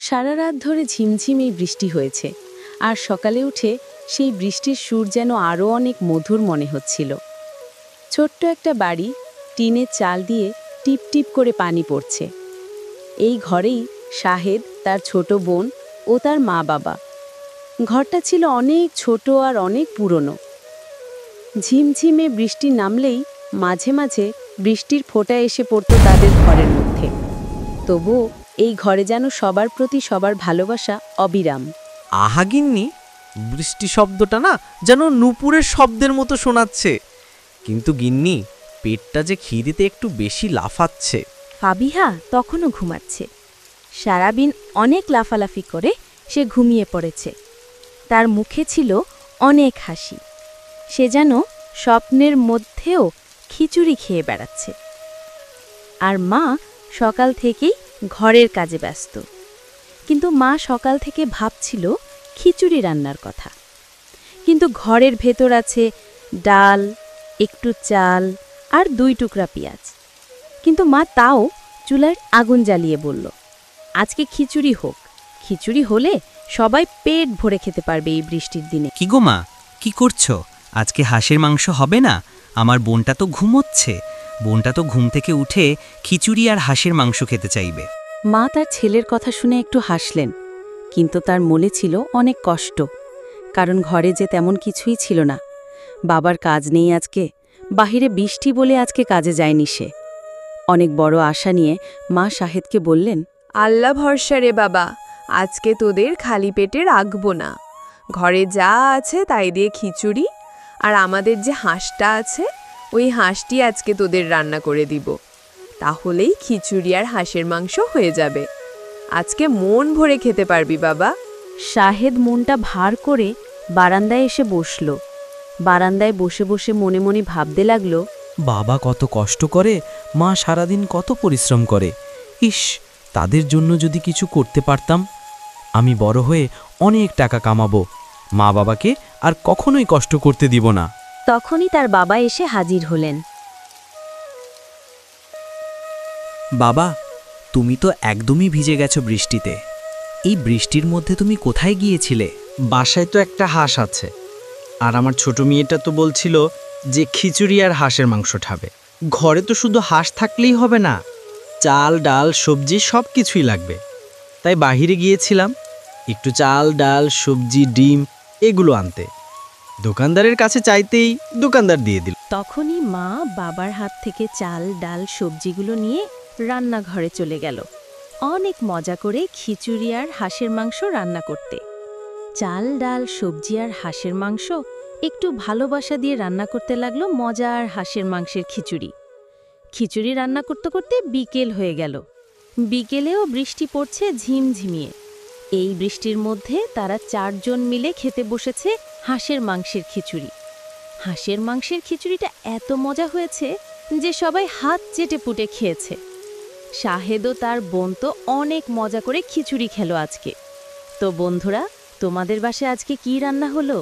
সারা রাত ধরে ঝিমঝিম এই বৃষ্টি হয়েছে, আর সকালে উঠে সেই বৃষ্টির সুর যেন আরও অনেক মধুর মনে হচ্ছিল। ছোট্ট একটা বাড়ি, টিনের চাল দিয়ে টিপ টিপ করে পানি পড়ছে। এই ঘরেই শাহেদ, তার ছোট বোন ও তার মা বাবা। ঘরটা ছিল অনেক ছোট আর অনেক পুরনো। ঝিমঝিমে বৃষ্টি নামলেই মাঝে মাঝে বৃষ্টির ফোঁটা এসে পড়ত তাদের ঘরের মধ্যে। তবুও এই ঘরে যেন সবার প্রতি সবার ভালোবাসা অবিরাম। আহা গিন্নি, বৃষ্টি শব্দটা না যেন নূপুরের শব্দের মতো শোনাচ্ছে। কিন্তু গিন্নি, পেটটা যে খিদেতে একটু বেশি লাফাচ্ছে। ফাবিহা তখনও ঘুমাচ্ছে। সারাদিন অনেক লাফালাফি করে সে ঘুমিয়ে পড়েছে। তার মুখে ছিল অনেক হাসি। সে যেন স্বপ্নের মধ্যেও খিচুড়ি খেয়ে বেড়াচ্ছে। আর মা সকাল থেকেই ঘরের কাজে ব্যস্ত। কিন্তু মা সকাল থেকে ভাবছিল খিচুড়ি রান্নার কথা। কিন্তু ঘরের ভেতর আছে ডাল, একটু চাল আর 2 টুকরা পেঁয়াজ। কিন্তু মা তাও চুলার আগুন জ্বালিয়ে বলল, আজকে খিচুড়ি হোক। খিচুড়ি হলে সবাই পেট ভরে খেতে পারবে এই বৃষ্টির দিনে। কি গো মা, কি করছো? আজকে হাঁসের মাংস হবে না? আমার বোনটা তো ঘুমোচ্ছে। বোনটা তো ঘুম থেকে উঠে খিচুড়ি আর হাঁসের মাংস খেতে চাইবে। মা তার ছেলের কথা শুনে একটু হাসলেন, কিন্তু তার মনে ছিল অনেক কষ্ট। কারণ ঘরে যে তেমন কিছুই ছিল না। বাবার কাজ নেই আজকে, বাহিরে বৃষ্টি বলে আজকে কাজে যায়নি সে। অনেক বড় আশা নিয়ে মা শাহেদকে বললেন, আল্লাহ ভরসা রে বাবা, আজকে তোদের খালি পেটে রাখবো না। ঘরে যা আছে তাই দিয়ে খিচুড়ি, আর আমাদের যে হাঁসটা আছে ওই হাঁসটি আজকে তোদের রান্না করে দিব। তাহলেই খিচুড়ি আর হাঁসের মাংস হয়ে যাবে। আজকে মন ভরে খেতে পারবি বাবা। শাহেদ মনটা ভার করে বারান্দায় এসে বসল। বারান্দায় বসে বসে মনে মনে ভাবতে লাগল, বাবা কত কষ্ট করে, মা সারাদিন কত পরিশ্রম করে। ইস, তাদের জন্য যদি কিছু করতে পারতাম। আমি বড় হয়ে অনেক টাকা কামাবো, মা বাবাকে আর কখনোই কষ্ট করতে দিব না। তখনই তার বাবা এসে হাজির হলেন। বাবা, তুমি তো একদমই ভিজে গেছো বৃষ্টিতে। এই বৃষ্টির মধ্যে তুমি কোথায় গিয়েছিলে? বাসায় তো একটা হাঁস আছে, আর আমার ছোট মেয়েটা তো বলছিল যে খিচুড়ি আর হাঁসের মাংস খাবে। ঘরে তো শুধু হাঁস থাকলেই হবে না, চাল ডাল সবজি সব কিছুই লাগবে। তাই বাহিরে গিয়েছিলাম একটু চাল ডাল সবজি ডিম এগুলো আনতে। দোকানদারের কাছে চাইতেই দোকানদার দিয়ে দিল। তখনই মা বাবার হাত থেকে চাল ডাল সবজিগুলো নিয়ে রান্নাঘরে চলে গেল অনেক মজা করে খিচুড়ি আর হাঁসের মাংস রান্না করতে। চাল ডাল সবজি আর হাঁসের মাংস একটু ভালোবাসা দিয়ে রান্না করতে লাগলো মজা আর হাঁসের মাংসের খিচুড়ি। খিচুড়ি রান্না করতে করতে বিকেল হয়ে গেল। বিকেলেও বৃষ্টি পড়ছে ঝিমঝিমিয়ে। এই বৃষ্টির মধ্যে তারা 4 জন মিলে খেতে বসেছে হাঁসের মাংসের খিচুড়ি। হাঁসের মাংসের খিচুড়িটা এত মজা হয়েছে যে সবাই হাত চেটে পুটে খেয়েছে। শাহেদও তার বোন তো অনেক মজা করে খিচুড়ি খেলো আজকে। তো বন্ধুরা, তোমাদের বাসায় আজকে কি রান্না হলো?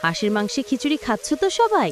হাঁসের মাংসে খিচুড়ি খাচ্ছ তো সবাই?